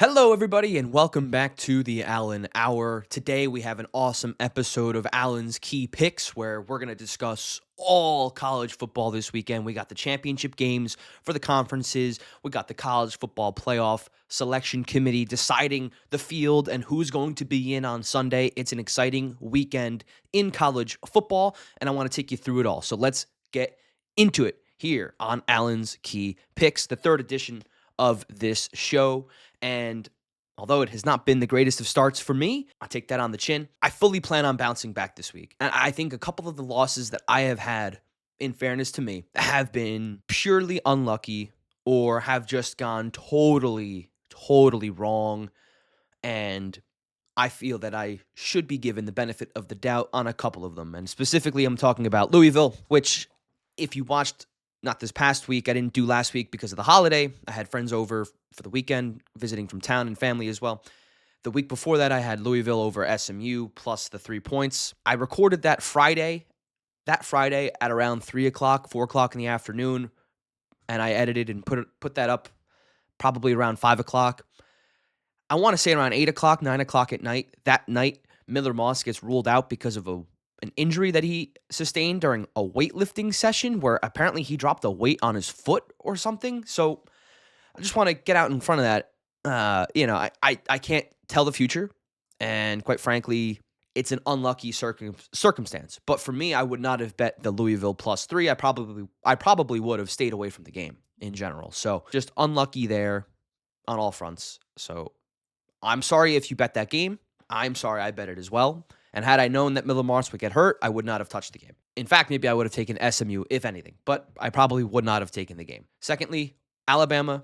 Hello, everybody, and welcome back to the Allen Hour. Today, we have an awesome episode of Allen's Key Picks where we're going to discuss all college football this weekend. We got the championship games for the conferences. We got the college football playoff selection committee deciding the field and who's going to be in on Sunday. It's an exciting weekend in college football, and I want to take you through it all. So let's get into it here on Allen's Key Picks, the third edition of this show. And although it has not been the greatest of starts for me, I take that on the chin. I fully plan on bouncing back this week. And I think a couple of the losses that I have had, in fairness to me, have been purely unlucky or have just gone totally wrong. And I feel that I should be given the benefit of the doubt on a couple of them. And specifically, I'm talking about Louisville, which if you watched not this past week, I didn't do last week because of the holiday. I had friends over for the weekend, visiting from town and family as well. The week before that, I had Louisville over SMU plus the 3 points. I recorded that Friday at around 3 o'clock, 4 o'clock in the afternoon, and I edited and put that up probably around 5 o'clock. I want to say around 8 o'clock, 9 o'clock at night. That night, Miller Moss gets ruled out because of an injury that he sustained during a weightlifting session where apparently he dropped a weight on his foot or something. So I just want to get out in front of that. I can't tell the future. And quite frankly, it's an unlucky circumstance. But for me, I would not have bet the Louisville plus 3. I probably would have stayed away from the game in general. So just unlucky there on all fronts. So I'm sorry if you bet that game. I'm sorry I bet it as well. And had I known that Miller Moss would get hurt, I would not have touched the game. In fact, maybe I would have taken SMU, if anything, but I probably would not have taken the game. Secondly, Alabama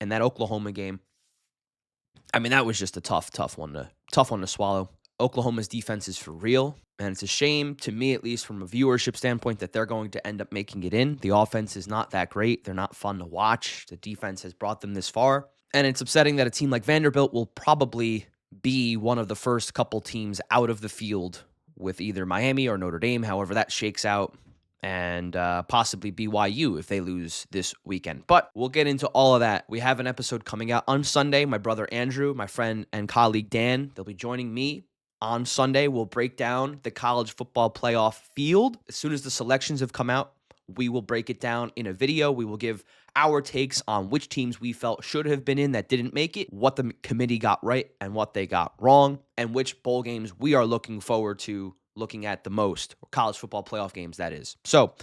and that Oklahoma game. I mean, that was just a tough one to swallow. Oklahoma's defense is for real, and it's a shame, to me at least, from a viewership standpoint, that they're going to end up making it in. The offense is not that great. They're not fun to watch. The defense has brought them this far, and it's upsetting that a team like Vanderbilt will probably be one of the first couple teams out of the field with either Miami or Notre Dame, however that shakes out, and possibly BYU if they lose this weekend. But we'll get into all of that. We have an episode coming out on Sunday. My brother Andrew, my friend and colleague Dan, they'll be joining me on Sunday. We'll break down the college football playoff field. As soon as the selections have come out, we will break it down in a video. We will give our takes on which teams we felt should have been in that didn't make it, what the committee got right and what they got wrong, and which bowl games we are looking forward to looking at the most, or college football playoff games, that is. So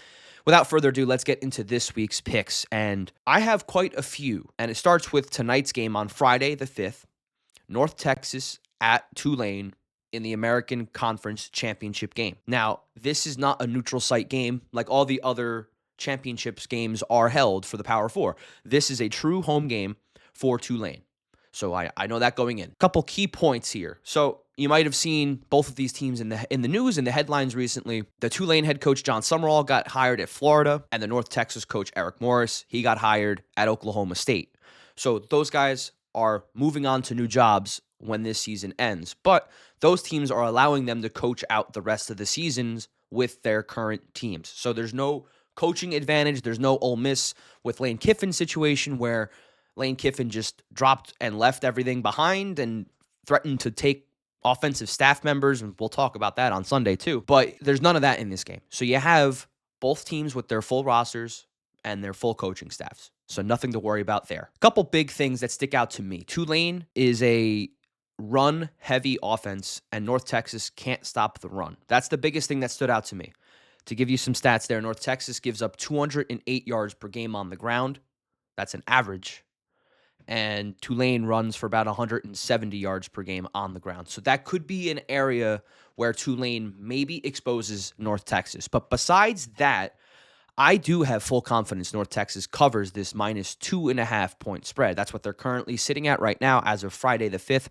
without further ado, let's get into this week's picks. And I have quite a few, and it starts with tonight's game on Friday the 5th, North Texas at Tulane in the American Conference Championship game. Now, this is not a neutral site game like all the other championships games are held for the Power Four. This is a true home game for Tulane. So I know that going in. Couple key points here. So you might have seen both of these teams in the news and the headlines recently. The Tulane head coach John Summerall got hired at Florida, and the North Texas coach Eric Morris, he got hired at Oklahoma State. So those guys are moving on to new jobs when this season ends. But those teams are allowing them to coach out the rest of the seasons with their current teams. So there's no coaching advantage. There's no Ole Miss with Lane Kiffin's situation where Lane Kiffin just dropped and left everything behind and threatened to take offensive staff members, and we'll talk about that on Sunday too. But there's none of that in this game. So you have both teams with their full rosters and their full coaching staffs. So nothing to worry about there. A couple big things that stick out to me. Tulane is a run-heavy offense, and North Texas can't stop the run. That's the biggest thing that stood out to me. To give you some stats there, North Texas gives up 208 yards per game on the ground. That's an average. And Tulane runs for about 170 yards per game on the ground. So that could be an area where Tulane maybe exposes North Texas. But besides that, I do have full confidence North Texas covers this minus 2.5 point spread. That's what they're currently sitting at right now as of Friday the 5th.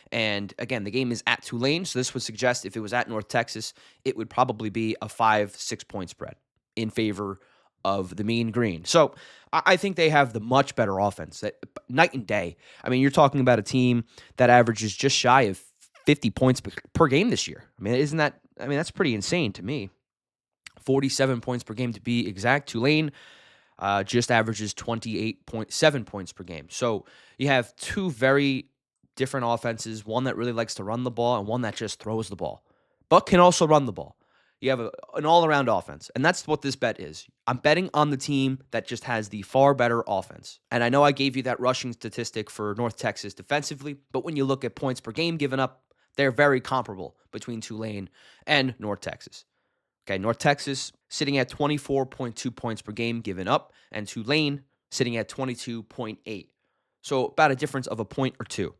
And again, the game is at Tulane. So this would suggest if it was at North Texas, it would probably be a 5-6 point spread in favor of the Mean Green. So I think they have the much better offense, night and day. I mean, you're talking about a team that averages just shy of 50 points per game this year. I mean, that's pretty insane to me. 47 points per game to be exact. Tulane, just averages 28.7 points per game. So you have two very different offenses, one that really likes to run the ball and one that just throws the ball, but can also run the ball. You have an all-around offense, and that's what this bet is. I'm betting on the team that just has the far better offense. And I know I gave you that rushing statistic for North Texas defensively, but when you look at points per game given up, they're very comparable between Tulane and North Texas. Okay, North Texas sitting at 24.2 points per game given up, and Tulane sitting at 22.8. So about a difference of a point or two.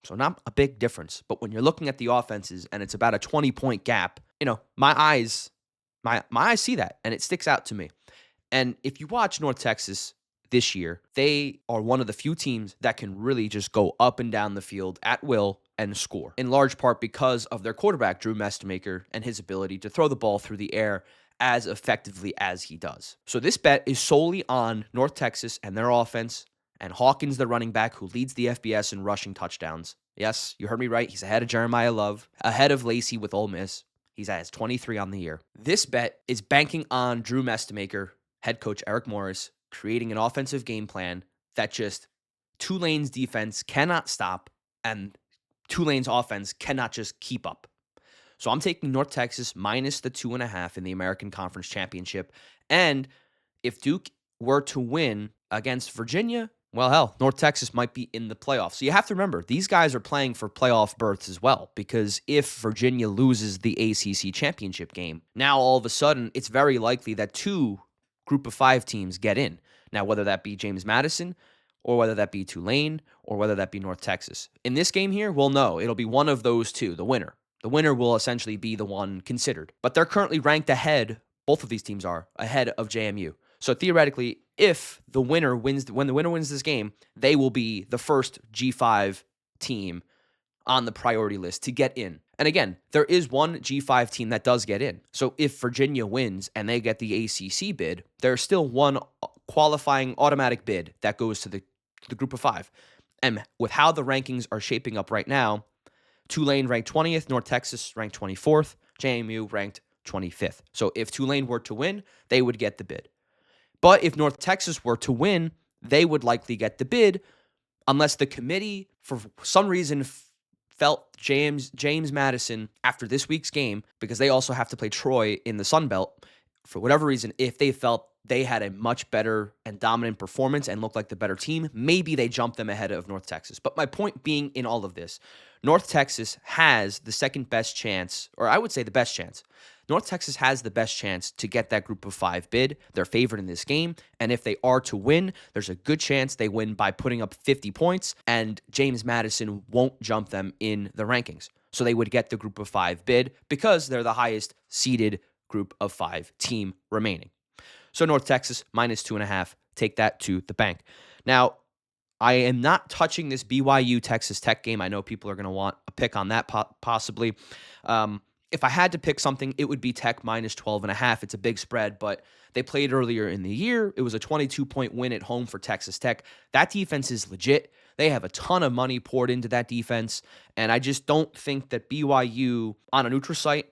So not a big difference. But when you're looking at the offenses and it's about a 20-point gap, my eyes see that, and it sticks out to me. And if you watch North Texas this year, they are one of the few teams that can really just go up and down the field at will and score, in large part because of their quarterback, Drew Mestemaker, and his ability to throw the ball through the air as effectively as he does. So this bet is solely on North Texas and their offense, and Hawkins, the running back, who leads the FBS in rushing touchdowns. Yes, you heard me right. He's ahead of Jeremiah Love, ahead of Lacey with Ole Miss. He's at his 23 on the year. This bet is banking on Drew Mestemaker, head coach Eric Morris, creating an offensive game plan that just Tulane's defense cannot stop and Tulane's offense cannot just keep up. So I'm taking North Texas minus the 2.5 in the American Conference Championship. And if Duke were to win against Virginia, well, hell, North Texas might be in the playoffs. So you have to remember, these guys are playing for playoff berths as well, because if Virginia loses the ACC championship game, now all of a sudden it's very likely that two group of 5 teams get in. Now, whether that be James Madison or whether that be Tulane or whether that be North Texas. In this game here, we'll know. It'll be one of those two, the winner. The winner will essentially be the one considered. But they're currently ranked ahead, both of these teams are, ahead of JMU. So theoretically, if the winner wins, when the winner wins this game, they will be the first G5 team on the priority list to get in. And again, there is one G5 team that does get in. So if Virginia wins and they get the ACC bid, there's still one qualifying automatic bid that goes to the group of 5. And with how the rankings are shaping up right now, Tulane ranked 20th, North Texas ranked 24th, JMU ranked 25th. So if Tulane were to win, they would get the bid. But if North Texas were to win, they would likely get the bid unless the committee, for some reason, felt James Madison after this week's game, because they also have to play Troy in the Sun Belt, for whatever reason, if they felt they had a much better and dominant performance and looked like the better team, maybe they jumped them ahead of North Texas. But my point being in all of this, North Texas has the second best chance, or I would say the best chance. North Texas has the best chance to get that group of 5 bid. They're favored in this game. And if they are to win, there's a good chance they win by putting up 50 points, and James Madison won't jump them in the rankings. So they would get the group of 5 bid because they're the highest seeded group of 5 team remaining. So North Texas minus 2.5. Take that to the bank. Now, I am not touching this BYU Texas Tech game. I know people are going to want a pick on that possibly. If I had to pick something, it would be Tech minus 12.5. It's a big spread, but they played earlier in the year. It was a 22-point win at home for Texas Tech. That defense is legit. They have a ton of money poured into that defense, and I just don't think that BYU on a neutral site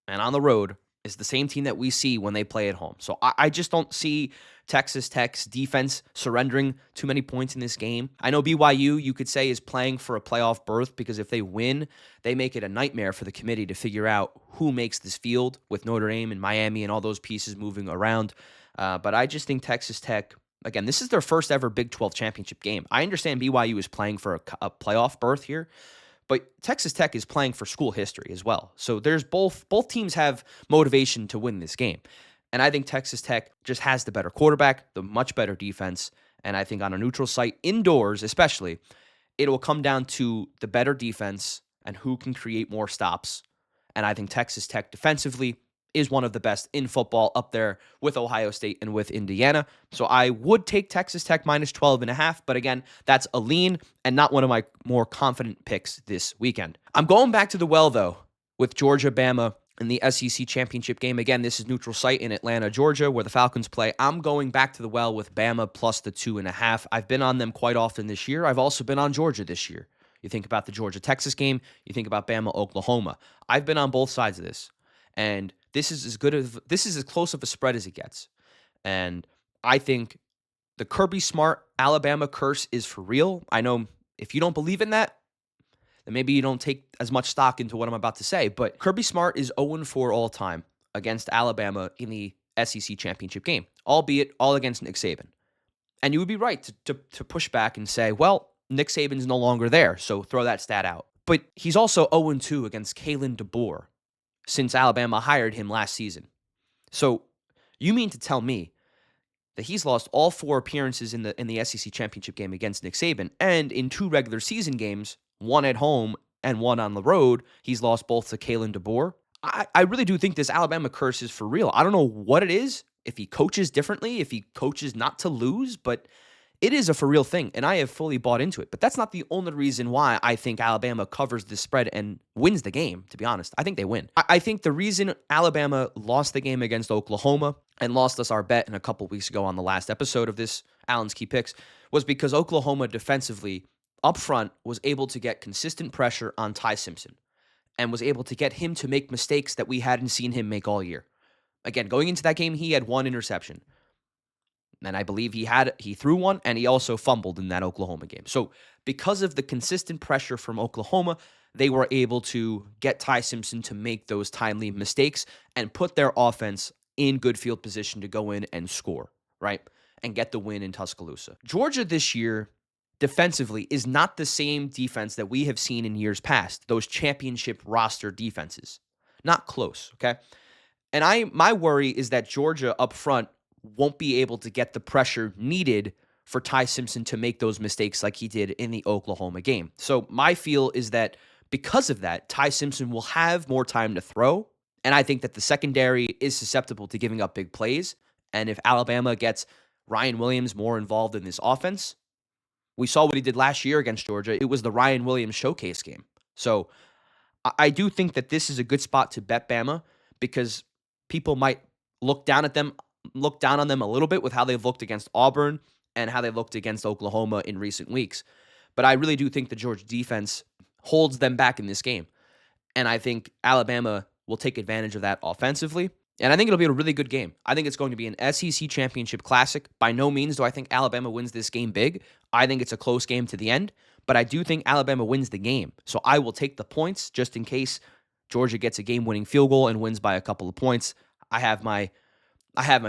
and on the road is the same team that we see when they play at home. So I just don't see Texas Tech's defense surrendering too many points in this game. I know BYU, you could say, is playing for a playoff berth, because if they win, they make it a nightmare for the committee to figure out who makes this field with Notre Dame and Miami and all those pieces moving around. But I just think Texas Tech, again, this is their first ever Big 12 championship game. I understand BYU is playing for a playoff berth here, but Texas Tech is playing for school history as well. So there's both teams have motivation to win this game. And I think Texas Tech just has the better quarterback, the much better defense. And I think on a neutral site, indoors especially, it will come down to the better defense and who can create more stops. And I think Texas Tech defensively is one of the best in football, up there with Ohio State and with Indiana. So I would take Texas Tech minus 12.5. But again, that's a lean and not one of my more confident picks this weekend. I'm going back to the well, though, with Georgia-Bama in the SEC championship game. Again, this is neutral site in Atlanta, Georgia, where the Falcons play. I'm going back to the well with Bama plus the 2.5. I've been on them quite often this year. I've also been on Georgia this year. You think about the Georgia-Texas game, you think about Bama-Oklahoma. I've been on both sides of this. And this is as close of a spread as it gets. And I think the Kirby Smart Alabama curse is for real. I know if you don't believe in that, then maybe you don't take as much stock into what I'm about to say. But Kirby Smart is 0-4 all time against Alabama in the SEC championship game, albeit all against Nick Saban. And you would be right to push back and say, well, Nick Saban's no longer there, so throw that stat out. But he's also 0-2 against Kalen DeBoer since Alabama hired him last season. So you mean to tell me that he's lost all 4 appearances in the SEC championship game against Nick Saban, and in 2 regular season games, one at home and one on the road, he's lost both to Kalen DeBoer? I really do think this Alabama curse is for real. I don't know what it is, if he coaches differently, if he coaches not to lose, but it is a for real thing, and I have fully bought into it. But that's not the only reason why I think Alabama covers this spread and wins the game, to be honest. I think they win. I think the reason Alabama lost the game against Oklahoma and lost us our bet in a couple weeks ago on the last episode of this Allen's Key Picks was because Oklahoma defensively up front was able to get consistent pressure on Ty Simpson and was able to get him to make mistakes that we hadn't seen him make all year. Again, going into that game, he had 1 interception. And I believe he threw one, and he also fumbled in that Oklahoma game. So because of the consistent pressure from Oklahoma, they were able to get Ty Simpson to make those timely mistakes and put their offense in good field position to go in and score, right? And get the win in Tuscaloosa. Georgia this year, defensively, is not the same defense that we have seen in years past, those championship roster defenses. Not close, okay? And my worry is that Georgia up front won't be able to get the pressure needed for Ty Simpson to make those mistakes like he did in the Oklahoma game. So my feel is that because of that, Ty Simpson will have more time to throw. And I think that the secondary is susceptible to giving up big plays. And if Alabama gets Ryan Williams more involved in this offense, we saw what he did last year against Georgia. It was the Ryan Williams showcase game. So I do think that this is a good spot to bet Bama because people might look down on them a little bit with how they've looked against Auburn and how they looked against Oklahoma in recent weeks. But I really do think the Georgia defense holds them back in this game. And I think Alabama will take advantage of that offensively. And I think it'll be a really good game. I think it's going to be an SEC championship classic. By no means do I think Alabama wins this game big. I think it's a close game to the end. But I do think Alabama wins the game. So I will take the points just in case Georgia gets a game-winning field goal and wins by a couple of points. I have my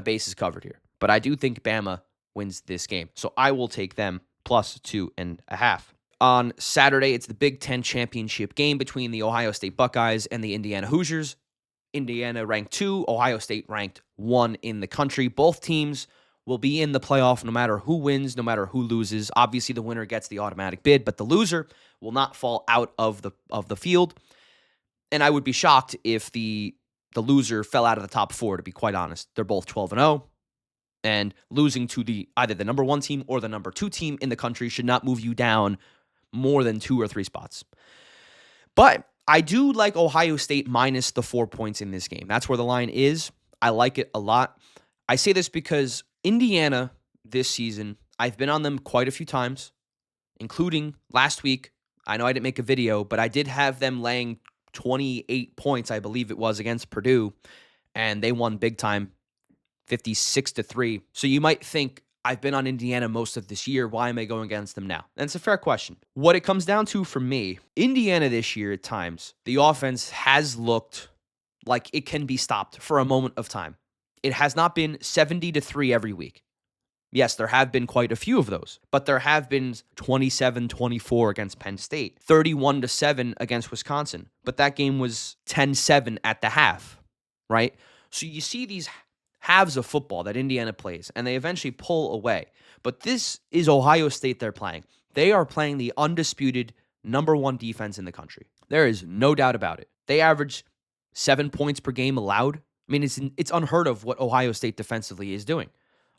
bases covered here. But I do think Bama wins this game. So I will take them plus 2.5. On Saturday, it's the Big Ten championship game between the Ohio State Buckeyes and the Indiana Hoosiers. Indiana ranked 2, Ohio State ranked 1 in the country. Both teams will be in the playoff no matter who wins, no matter who loses. Obviously, the winner gets the automatic bid, but the loser will not fall out of the field. And I would be shocked if the loser fell out of the top 4, to be quite honest. They're both 12-0. And losing to either the number 1 team or the number 2 team in the country should not move you down more than 2 or 3 spots. But I do like Ohio State minus the 4 points in this game. That's where the line is. I like it a lot. I say this because Indiana this season, I've been on them quite a few times, including last week. I know I didn't make a video, but I did have them laying 28 points, I believe it was, against Purdue, and they won big time, 56-3. So you might think, I've been on Indiana most of this year. Why am I going against them now? And it's a fair question. What it comes down to for me, Indiana this year at times, the offense has looked like it can be stopped for a moment of time. It has not been 70-3 every week. Yes, there have been quite a few of those, but there have been 27-24 against Penn State, 31-7 against Wisconsin, but that game was 10-7 at the half, right? So you see these halves of football that Indiana plays, and they eventually pull away. But this is Ohio State they're playing. They are playing the undisputed number 1 defense in the country. There is no doubt about it. They average 7 points per game allowed. I mean, it's unheard of what Ohio State defensively is doing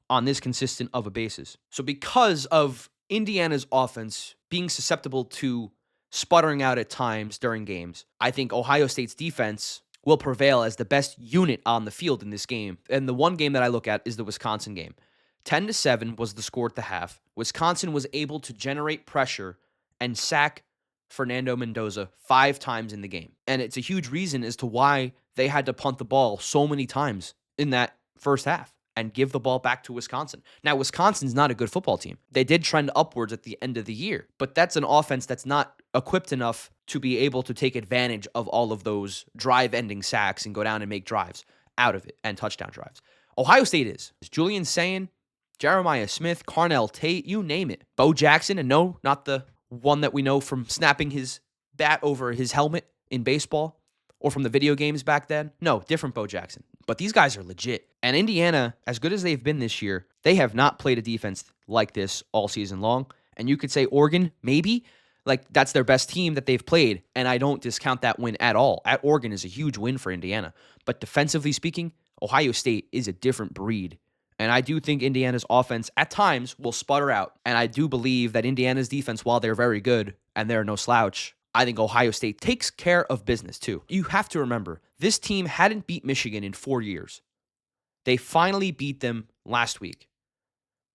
on this consistent of a basis. So because of Indiana's offense being susceptible to sputtering out at times during games, I think Ohio State's defense will prevail as the best unit on the field in this game. And the one game that I look at is the Wisconsin game. 10-7 was the score at the half. Wisconsin was able to generate pressure and sack Fernando Mendoza 5 times in the game. And it's a huge reason as to why they had to punt the ball so many times in that first half. and give the ball back to Wisconsin. Now, Wisconsin's not a good football team. They did trend upwards at the end of the year, but that's an offense that's not equipped enough to be able to take advantage of all of those drive-ending sacks and go down and make drives out of it and touchdown drives. Ohio State is. Julian Sayin, Jeremiah Smith, Carnell Tate, you name it. Bo Jackson, and no, not the one that we know from snapping his bat over his helmet in baseball or from the video games back then. No, different Bo Jackson. But these guys are legit. And Indiana, as good as they've been this year, they have not played a defense like this all season long. And you could say Oregon, maybe. Like, that's their best team that they've played, and I don't discount that win at all. At Oregon is a huge win for Indiana. But defensively speaking, Ohio State is a different breed. And I do think Indiana's offense at times will sputter out. And I do believe that Indiana's defense, while they're very good and they're no slouch, I think Ohio State takes care of business too. You have to remember, this team hadn't beat Michigan in 4 years. They finally beat them last week.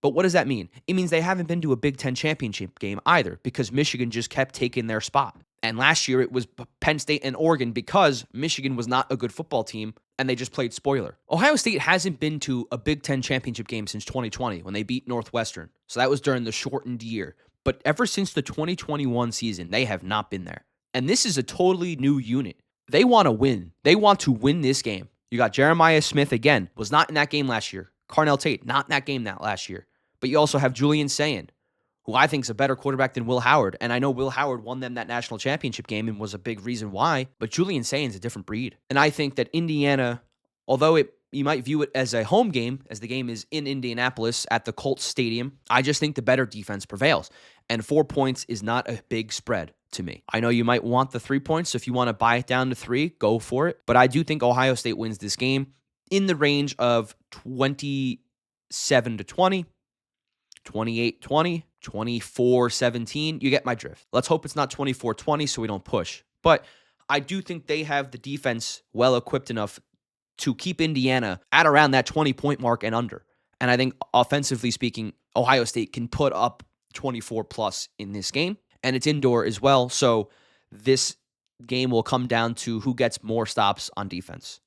But what does that mean? It means they haven't been to a Big Ten championship game either because Michigan just kept taking their spot. And last year it was Penn State and Oregon because Michigan was not a good football team and they just played spoiler. Ohio State hasn't been to a Big Ten championship game since 2020 when they beat Northwestern. So that was during the shortened year. But ever since the 2021 season, they have not been there. And this is a totally new unit. They want to win. They want to win this game. You got Jeremiah Smith, again, was not in that game last year. Carnell Tate, not in that game last year. But you also have Julian Sayin, who I think is a better quarterback than Will Howard. And I know Will Howard won them that national championship game and was a big reason why. But Julian Sayin's a different breed. And I think that Indiana, although you might view it as a home game, as the game is in Indianapolis at the Colts Stadium, I just think the better defense prevails. And 4 points is not a big spread to me. I know you might want the 3 points, so if you want to buy it down to 3, go for it. But I do think Ohio State wins this game in the range of 27-20, 28-20, 24-17. You get my drift. Let's hope it's not 24-20 so we don't push. But I do think they have the defense well equipped enough to keep Indiana at around that 20-point mark and under. And I think offensively speaking, Ohio State can put up 24 plus in this game, and it's indoor as well. So this game will come down to who gets more stops on defense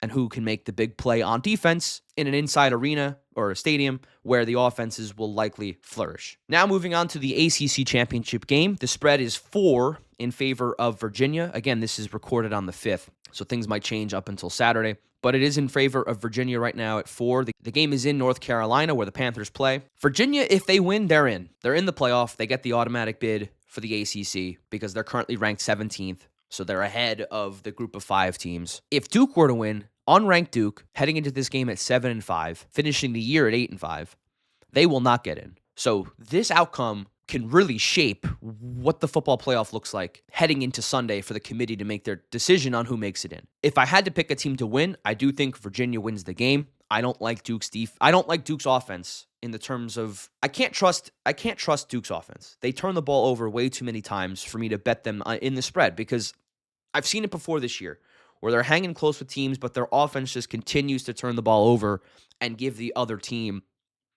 and who can make the big play on defense in an inside arena or a stadium where the offenses will likely flourish. Now moving on to the ACC championship game. The spread is 4 in favor of Virginia. Again, this is recorded on the 5th, so things might change up until Saturday. But it is in favor of Virginia right now at 4. The game is in North Carolina where the Panthers play. Virginia, if they win, they're in. They're in the playoff. They get the automatic bid for the ACC because they're currently ranked 17th. So they're ahead of the group of 5 teams. If Duke were to win, unranked Duke, heading into this game at 7-5, finishing the year at 8-5, they will not get in. So this outcome can really shape what the football playoff looks like heading into Sunday for the committee to make their decision on who makes it in. If I had to pick a team to win, I do think Virginia wins the game. I don't like Duke's I don't like Duke's offense in the terms of I can't trust Duke's offense. They turn the ball over way too many times for me to bet them in the spread because I've seen it before this year where they're hanging close with teams, but their offense just continues to turn the ball over and give the other team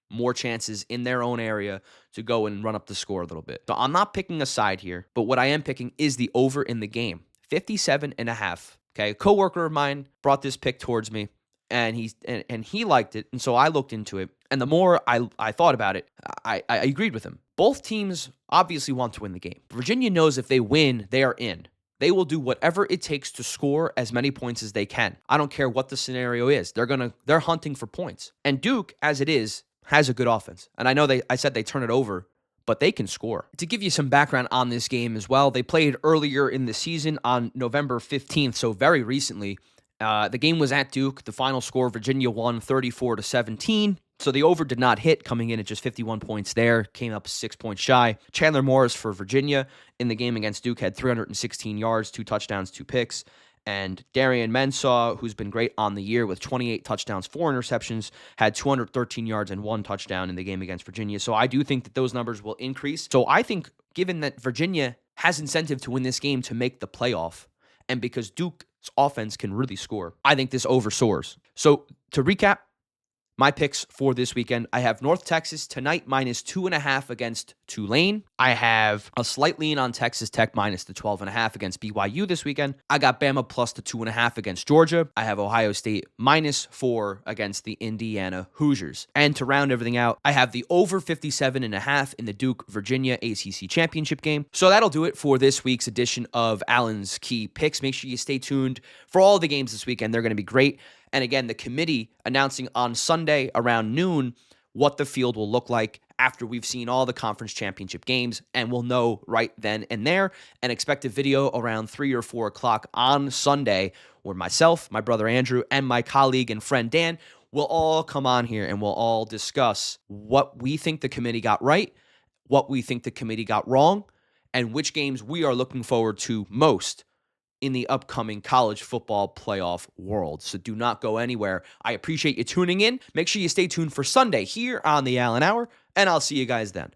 more chances in their own area to go and run up the score a little bit. So I'm not picking a side here, but what I am picking is the over in the game, 57.5. Okay, a coworker of mine brought this pick towards me, and he liked it, and so I looked into it. And the more I thought about it, I agreed with him. Both teams obviously want to win the game. Virginia knows if they win, they are in. They will do whatever it takes to score as many points as they can. I don't care what the scenario is. They're hunting for points. And Duke, as it is, has a good offense. And I know I said they turn it over, but they can score. To give you some background on this game as well, they played earlier in the season on November 15th, so very recently. The game was at Duke. The final score, Virginia won 34-17. So the over did not hit, coming in at just 51 points there. Came up 6 points shy. Chandler Morris for Virginia in the game against Duke had 316 yards, 2 touchdowns, 2 picks. And Darian Mensah, who's been great on the year with 28 touchdowns, 4 interceptions, had 213 yards and 1 touchdown in the game against Virginia. So I do think that those numbers will increase. So I think given that Virginia has incentive to win this game to make the playoff, and because Duke's offense can really score, I think this over soars. So to recap, My picks for this weekend, I have North Texas tonight -2.5 against Tulane. I have a slight lean on Texas Tech -12.5 against BYU this weekend. I got Bama plus the 2.5 against Georgia. I have Ohio State -4 against the Indiana Hoosiers. And to round everything out, I have the over 57.5 in the Duke-Virginia ACC championship game. So that'll do it for this week's edition of Allen's Key Picks. Make sure you stay tuned for all the games this weekend. They're going to be great. And again, the committee announcing on Sunday around noon what the field will look like after we've seen all the conference championship games, and we'll know right then and there. And expect a video around 3 or 4 o'clock on Sunday where myself, my brother Andrew, and my colleague and friend Dan will all come on here and we'll all discuss what we think the committee got right, what we think the committee got wrong, and which games we are looking forward to most in the upcoming college football playoff world. So do not go anywhere. I appreciate you tuning in. Make sure you stay tuned for Sunday here on the Allen Hour, and I'll see you guys then.